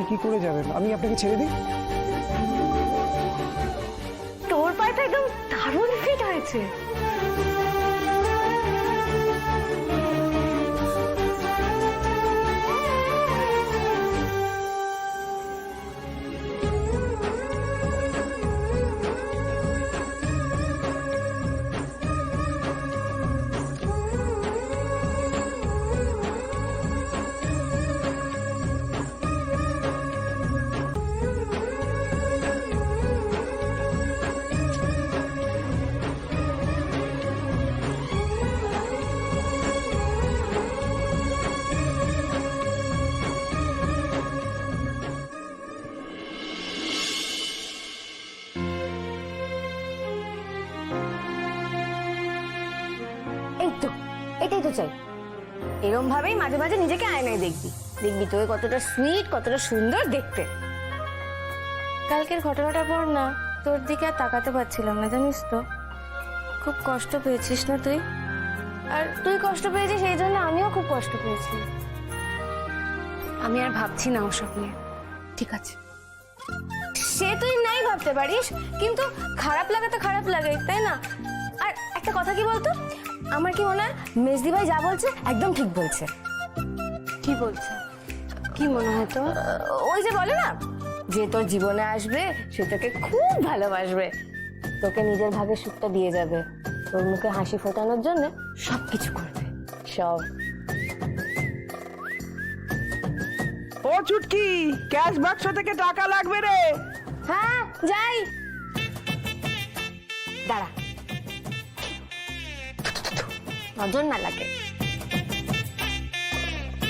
কি করে যাবেন? আমি আপনাকে ছেড়ে দিই? তোর পায়েটা একদম দারুণ ফিট হয়েছে। এই তো, এটাই তো চাই। এরম ভাবেই মাঝে মাঝে নিজেকে আয়নায় দেখবি, দেখবি তোকে কতটা সুইট, কতটা সুন্দর দেখতে। কালকের ঘটনাটার পর না তোর দিকে আর তাকাতে পারছিলাম না, জানিস তো। খুব কষ্ট পেয়েছিস না তুই? আর তুই কষ্ট পেয়েছিস সেই জন্য আমিও খুব কষ্ট পেয়েছি। আমি আর ভাবছি না ওসব নিয়ে, ঠিক আছে? সে তুই নাই ভাবতে পারিস, কিন্তু খারাপ লাগা তো খারাপ লাগে, তাই না? আর একটা কথা কি বলতো, আমার কি মনে হয় মেজদি ভাই যা বলছে একদম ঠিক বলছে। কি বলছে? কি মনে হয় তো? ওই যে বলে না, যে তোর জীবনে আসবে সে তোকে খুব ভালোবাসবে, তোকে নিজের ভাগের সুখটা দিয়ে যাবে, তোর মুখে হাসি ফোটানোর জন্য সবকিছু করবে, সব। ও চুটকি, ক্যাশ বাক্স থেকে টাকা লাগবে রে। হ্যাঁ যাই, দাঁড়া, নজর না লাগে।